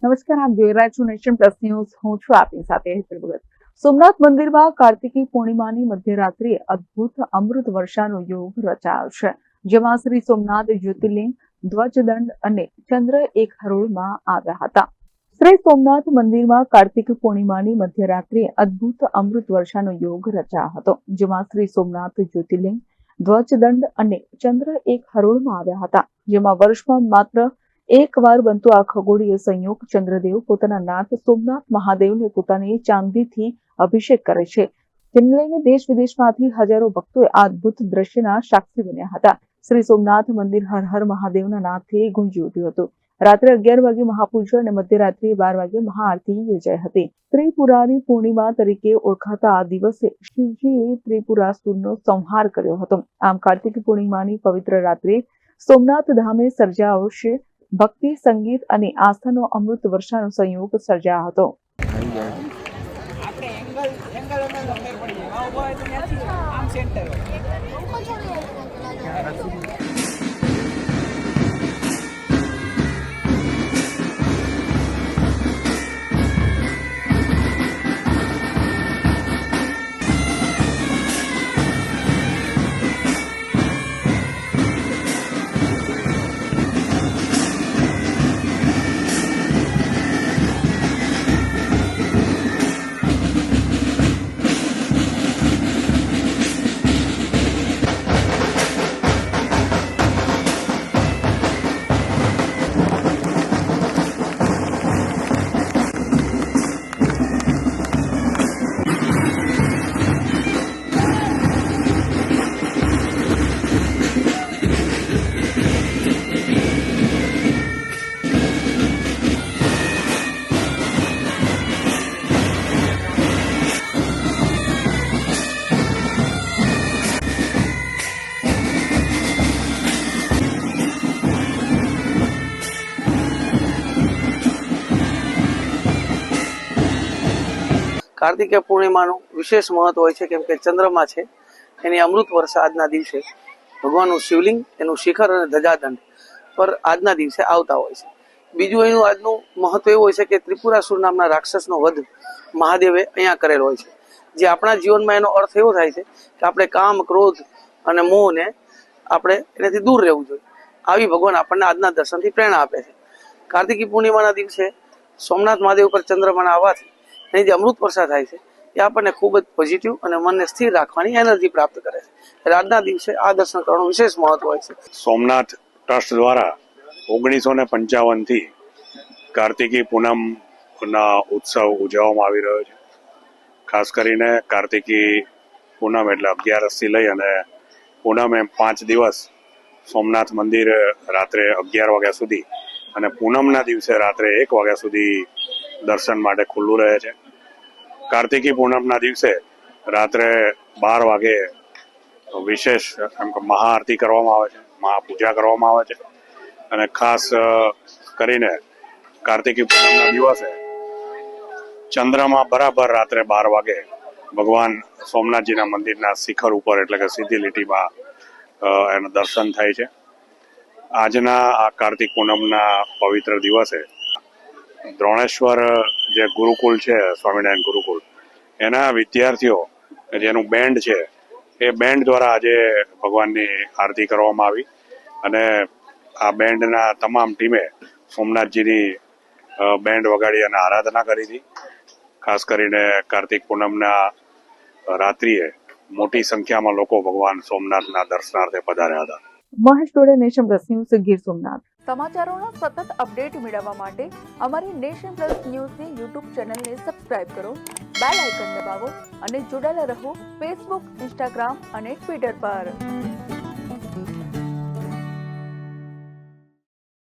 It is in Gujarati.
નમસ્કાર, આપ જોઈ રહ્યા છો નેશન પ્લસ ન્યૂઝ. હું છું આપની સાથે હેતલ ભગત. સોમનાથ મંદિરમાં કાર્તિકી પૂર્ણિમાની મધ્યરાત્રિએ અદ્ભુત અમૃત વર્ષાનો યોગ રચાયો છે, જેમાં શ્રી સોમનાથ જ્યોતિર્લિંગ, ધ્વજદંડ અને ચંદ્ર એક હરોળમાં આવ્યા હતા. શ્રી સોમનાથ મંદિરમાં કાર્તિક પૂર્ણિમાની મધ્યરાત્રિએ અદ્ભુત અમૃત વર્ષાનો યોગ રચાયો હતો, જેમાં શ્રી સોમનાથ જ્યોતિર્લિંગ, ધ્વજદંડ અને ચંદ્ર એક હરોળમાં આવ્યા હતા. જેમાં વર્ષમાં માત્ર એકવાર બનતો આ ખગોળીય સંયોગ ચંદ્રદેવ પોતાના નાથ સોમનાથ મહાદેવને પોતાની ચાંદીથી અભિષેક કરે છે, જેને લઈને દેશ વિદેશમાંથી હજારો ભક્તોએ આ અદ્ભુત દ્રશ્યના સાક્ષી બન્યા હતા. શ્રી સોમનાથ મંદિર હર હર મહાદેવના નાદથી ગુંજી ઉઠ્યું હતું. રાત્રે 11 વાગે મહાપૂજા અને મધ્યરાત્રિએ 12 વાગે મહાઆરતી યોજાઈ હતી. ત્રિપુરાની પૂર્ણિમા તરીકે ઓળખાતા આ દિવસે શિવજીએ ત્રિપુરાસુરનો સંહાર કર્યો હતો. આમ કાર્તિક પૂર્ણિમાની પવિત્ર રાત્રે સોમનાથ ધામે સર્જાયો છે ભક્તિ, સંગીત અને આસ્થાનો અમૃત વર્ષાનો સંયોગ સર્જાયો હતો. કાર્તિક પૂર્ણિમાનું વિશેષ મહત્વ હોય છે, કેમ કે ચંદ્રમા છે એની અમૃત વર્ષા આજના દિવસે ભગવાનનું શિવલિંગ, એનું શિખર અને ધજાદંડ પર આજના દિવસે આવતા હોય છે. બીજું એનું આજનું મહત્વ એવું હોય છે કે ત્રિપુરાસુર નામના રાક્ષસનો વધ મહાદેવે અહીંયા કરેલો હોય છે, જે આપણા જીવનમાં એનો અર્થ એવો થાય છે કે આપણે કામ, ક્રોધ અને મોહને આપણે એનાથી દૂર રહેવું જોઈએ. આવી ભગવાન આપણને આજના દર્શનથી પ્રેરણા આપે છે. કાર્તિકી પૂર્ણિમાના દિવસે સોમનાથ મહાદેવ પર ચંદ્રમાના આવવાથી એની જે અમૃત વર્ષા થાય છે એ આપણને ખૂબ જ પોઝિટિવ અને મનને સ્થિર રાખવાની એનર્જી પ્રાપ્ત કરે છે. આજના દિવસે આ દર્શન કરવાનું વિશેષ મહત્વ હોય છે. સોમનાથ ટ્રસ્ટ દ્વારા 1955 થી કાર્તિકી પૂનમના ઉત્સવ ઉજવવામાં આવી રહ્યો છે. ખાસ કરીને કાર્તિકી પૂનમ એટલે 11 થી લઈ અને પૂનમ એમ 5 દિવસ સોમનાથ મંદિર રાત્રે 11 વાગ્યા સુધી અને પૂનમના દિવસે રાત્રે 1 વાગ્યા સુધી દર્શન માટે ખુલ્લું રહે છે. કાર્તિકી પૂનમના દિવસે રાત્રે 12 વાગે વિશેષ મહાઆરતી કરવામાં આવે છે, મહાપૂજા કરવામાં આવે છે અને ખાસ કરીને કાર્તિકી પૂનમના દિવસે ચંદ્રમાં બરાબર રાત્રે 12 વાગે ભગવાન સોમનાથજીના મંદિરના શિખર ઉપર એટલે કે સીધી લીટીમાં એના દર્શન થાય છે. આજના આ કાર્તિક પૂનમના પવિત્ર દિવસે દ્રોણેશ્વર જે ગુરુકુળ છે, સ્વામિનારાયણ ગુરુકુળ, એના વિદ્યાર્થીઓ જેનું બેન્ડ છે એ બેન્ડ દ્વારા આજે ભગવાનની આરતી કરવામાં આવી અને આ બેન્ડના તમામ ટીમે સોમનાથજીની બેન્ડ વગાડી અને આરાધના કરી હતી. ખાસ કરીને કાર્તિક પૂનમના રાત્રિએ મોટી સંખ્યામાં લોકો ભગવાન સોમનાથના દર્શનાર્થે પધાર્યા હતા. Mahesh Dode, nation plus news, Gir Somnath. સમાચારોના સતત અપડેટ મેળવવા માટે અમારી નેશન પ્લસ ન્યૂઝની યુટ્યુબ ચેનલને સબસ્ક્રાઇબ કરો, બેલ આઇકન દબાવો અને જોડાયેલા રહો ફેસબુક, ઇન્સ્ટાગ્રામ અને ટ્વિટર પર.